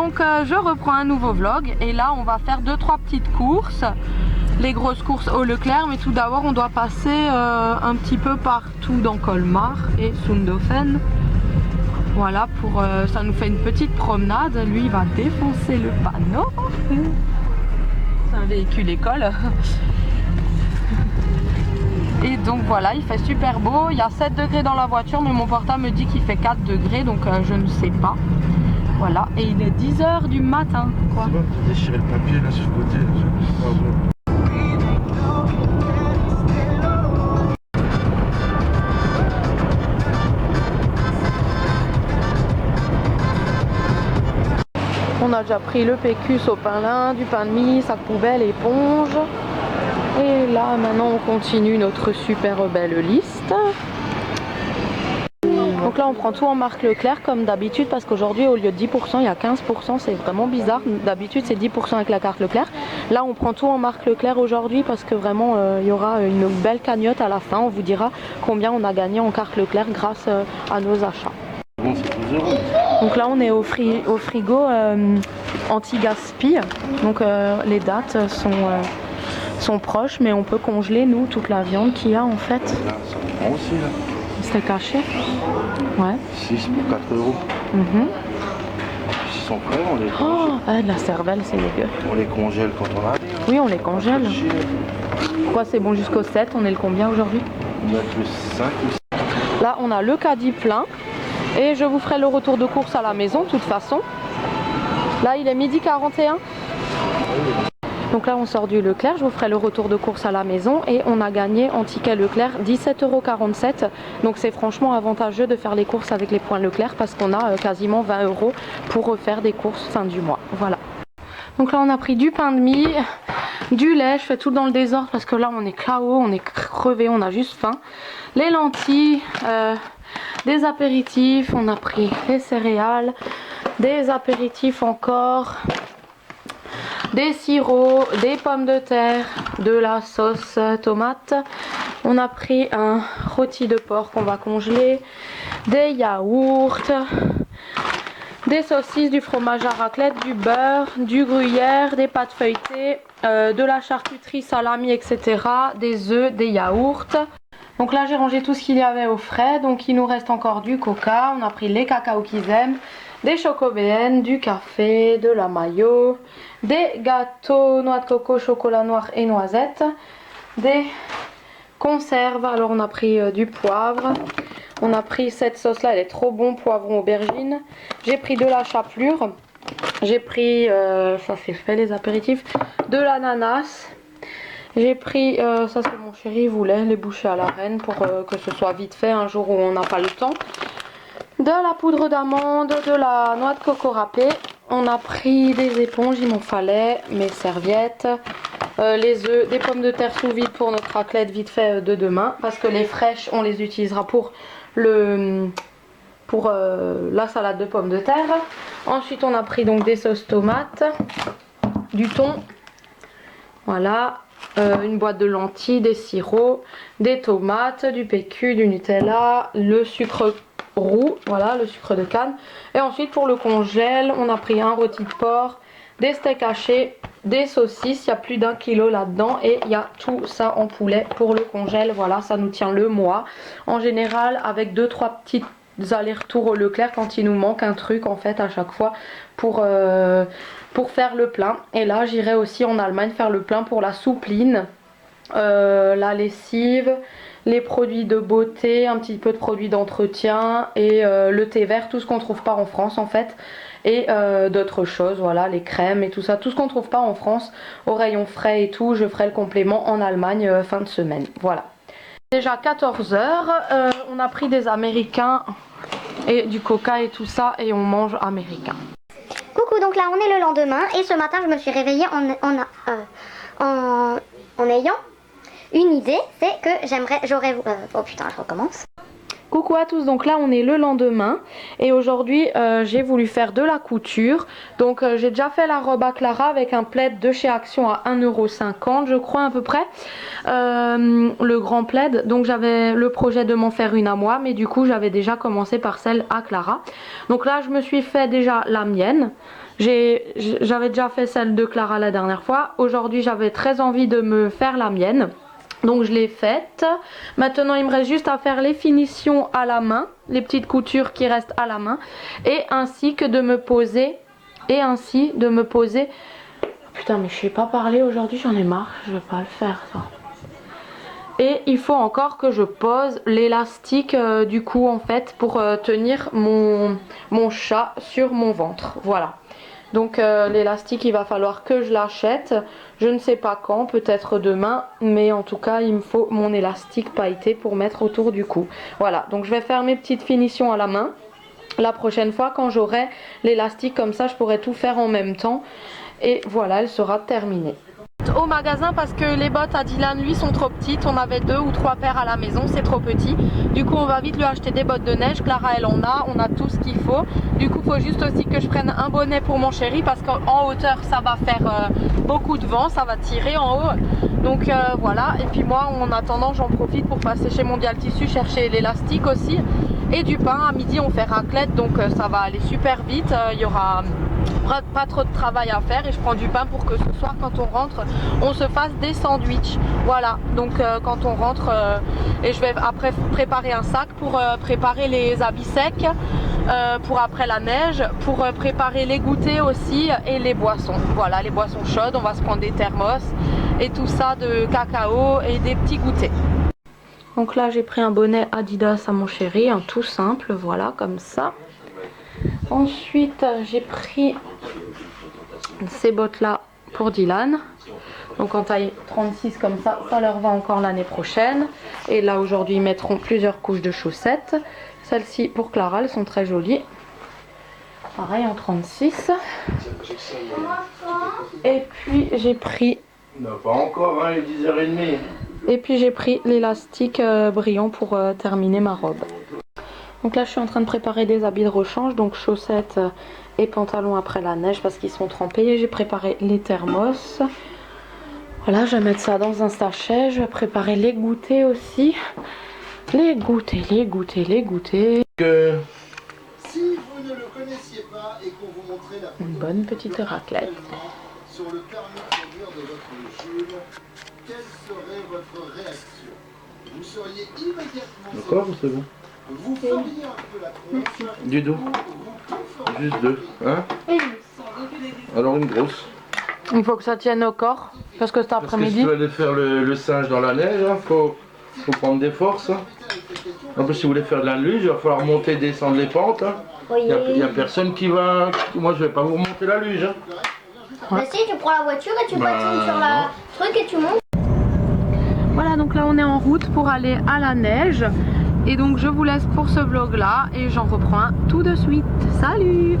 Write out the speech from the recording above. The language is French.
donc je reprends un nouveau vlog et là on va faire 2-3 petites courses, les grosses courses au Leclerc, mais tout d'abord on doit passer un petit peu partout dans Colmar et Sundofen. Voilà, pour ça nous fait une petite promenade. Lui il va défoncer le panneau. C'est un véhicule école. Et donc voilà, il fait super beau, il y a 7 degrés dans la voiture mais mon portable me dit qu'il fait 4 degrés donc je ne sais pas. Voilà, et il est 10 h du matin quoi. C'est bon, déchirer le papier là sur le côté. On a déjà pris le PQ, sopalin, du pain de mie, sac poubelle, éponge. Et là maintenant on continue notre super belle liste. Donc là on prend tout en marque Leclerc comme d'habitude parce qu'aujourd'hui au lieu de 10% il y a 15%, c'est vraiment bizarre. D'habitude c'est 10% avec la carte Leclerc. Là on prend tout en marque Leclerc aujourd'hui parce que vraiment il y aura une belle cagnotte à la fin. On vous dira combien on a gagné en carte Leclerc grâce à nos achats. Bon, c'est 12 €. Donc là on est au frigo anti-gaspi. Donc les dates sont proches mais on peut congeler nous toute la viande qu'il y a en fait. Là, ça prend aussi là. C'était caché. Ouais. 6 pour 4 €. S'ils sont prêts, on les congèle. Oh, de la cervelle, c'est dégueu. On les congèle quand on a. Oui, on les congèle. Pourquoi c'est bon jusqu'au 7? On est le combien aujourd'hui? On a que 5 ou 6. Là, on a le caddie plein. Et je vous ferai le retour de course à la maison, de toute façon. Là, il est 12h41. Donc là, on sort du Leclerc. Je vous ferai le retour de course à la maison. Et on a gagné en ticket Leclerc 17,47 €. Donc c'est franchement avantageux de faire les courses avec les points Leclerc parce qu'on a quasiment 20 € pour refaire des courses fin du mois. Voilà. Donc là, on a pris du pain de mie, du lait. Je fais tout dans le désordre parce que là, on est KO, on est crevé, on a juste faim. Les lentilles, des apéritifs. On a pris les céréales, des apéritifs encore. Des sirops, des pommes de terre, de la sauce tomate. On a pris un rôti de porc qu'on va congeler, des yaourts, des saucisses, du fromage à raclette, du beurre, du gruyère, des pâtes feuilletées, de la charcuterie, salami, etc. Des œufs, des yaourts. Donc là j'ai rangé tout ce qu'il y avait au frais. Donc il nous reste encore du coca. On a pris les cacao qu'ils aiment, des chocobéennes, du café, de la mayo, des gâteaux noix de coco, chocolat noir et noisettes, des conserves. Alors on a pris du poivre, on a pris cette sauce là, elle est trop bon, poivron aubergine. J'ai pris de la chapelure, j'ai pris, ça c'est fait les apéritifs, de l'ananas. J'ai pris, ça c'est mon chéri voulait, les bouchées à la reine pour que ce soit vite fait un jour où on n'a pas le temps. De la poudre d'amande, de la noix de coco râpée. On a pris des éponges, il m'en fallait, mes serviettes, les œufs, des pommes de terre sous vide pour notre raclette vite fait de demain. Parce que les fraîches, on les utilisera pour la salade de pommes de terre. Ensuite, on a pris donc des sauces tomates, du thon, voilà, une boîte de lentilles, des sirops, des tomates, du PQ, du Nutella, le sucre roux, voilà, le sucre de canne. Et ensuite pour le congèle, on a pris un rôti de porc, des steaks hachés, des saucisses, il y a plus d'1 kilo là-dedans et il y a tout ça en poulet pour le congèle. Voilà, ça nous tient le mois. En général, avec 2-3 petites allers-retours au Leclerc quand il nous manque un truc en fait à chaque fois pour faire le plein. Et là, j'irai aussi en Allemagne faire le plein pour la soupline, la lessive, les produits de beauté, un petit peu de produits d'entretien et le thé vert, tout ce qu'on trouve pas en France en fait, et d'autres choses, voilà, les crèmes et tout ça, tout ce qu'on trouve pas en France au rayon frais et tout. Je ferai le complément en Allemagne fin de semaine. Voilà, déjà 14 h, on a pris des américains et du coca et tout ça et on mange américain. Coucou, donc là on est le lendemain et ce matin je me suis réveillée en ayant une idée, c'est que oh putain, je recommence. Coucou à tous, donc là on est le lendemain et aujourd'hui j'ai voulu faire de la couture. Donc j'ai déjà fait la robe à Clara avec un plaid de chez Action à 1,50 € je crois à peu près, le grand plaid. Donc j'avais le projet de m'en faire une à moi, mais du coup j'avais déjà commencé par celle à Clara. Donc là je me suis fait déjà la mienne. J'avais déjà fait celle de Clara la dernière fois. Aujourd'hui, j'avais très envie de me faire la mienne. Donc je l'ai faite. Maintenant, il me reste juste à faire les finitions à la main, les petites coutures qui restent à la main, et ainsi que de me poser. Putain, mais je sais pas parler aujourd'hui, j'en ai marre. Je vais pas le faire ça. Et il faut encore que je pose l'élastique du cou en fait pour tenir mon chat sur mon ventre. Voilà. Donc l'élastique, il va falloir que je l'achète. Je ne sais pas quand, peut-être demain. Mais en tout cas, il me faut mon élastique pailleté pour mettre autour du cou. Voilà, donc je vais faire mes petites finitions à la main. La prochaine fois, quand j'aurai l'élastique comme ça, je pourrai tout faire en même temps. Et voilà, elle sera terminée. Au magasin parce que les bottes à Dylan lui sont trop petites, on avait 2 ou 3 paires à la maison, c'est trop petit, du coup on va vite lui acheter des bottes de neige. Clara elle en a, on a tout ce qu'il faut, du coup il faut juste aussi que je prenne un bonnet pour mon chéri parce qu'en hauteur ça va faire beaucoup de vent, ça va tirer en haut, donc voilà. Et puis moi en attendant j'en profite pour passer chez Mondial Tissu chercher l'élastique aussi et du pain. À midi on fait raclette, donc ça va aller super vite, il y aura pas trop de travail à faire et je prends du pain pour que ce soir quand on rentre on se fasse des sandwichs. Voilà, donc quand on rentre et je vais après préparer un sac pour préparer les habits secs pour après la neige, pour préparer les goûters aussi et les boissons. Voilà, les boissons chaudes, on va se prendre des thermos et tout ça, de cacao et des petits goûters. Donc là j'ai pris un bonnet Adidas à mon chéri, un tout simple, voilà, comme ça. Ensuite j'ai pris ces bottes là pour Dylan, donc en taille 36 comme ça, ça leur va encore l'année prochaine. Et là aujourd'hui ils mettront plusieurs couches de chaussettes. Celles-ci pour Clara, elles sont très jolies, pareil en 36. Et puis j'ai pris pas encore, hein, 10h30. Et puis j'ai pris l'élastique brillant pour terminer ma robe. Donc là je suis en train de préparer des habits de rechange, donc chaussettes et pantalons après la neige parce qu'ils sont trempés. J'ai préparé les thermos. Voilà, je vais mettre ça dans un sachet. Je vais préparer les goûters aussi. Les goûters. Si vous ne le connaissiez pas et qu'on vous montrait la Une bonne petite raclette. sur le permis de conduire de votre Jules, quelle serait votre réaction? Vous seriez immédiatement D'accord, c'est bon. vous feriez un peu la tronche Du dos. Juste 2. Hein? Alors une grosse. Il faut que ça tienne au corps parce que cet Parce que si après-midi. tu veux aller faire le singe dans la neige, hein, faut prendre des forces. Hein. En plus, si vous voulez faire de la luge, il va falloir monter et descendre les pentes. Hein. Il n'y a personne qui va. Moi, je vais pas vous remonter la luge. Hein. Bah si, tu prends la voiture et tu patines sur la truc et tu montes. Voilà, donc là on est en route pour aller à la neige. Et donc je vous laisse pour ce vlog là et j'en reprends un tout de suite. Salut!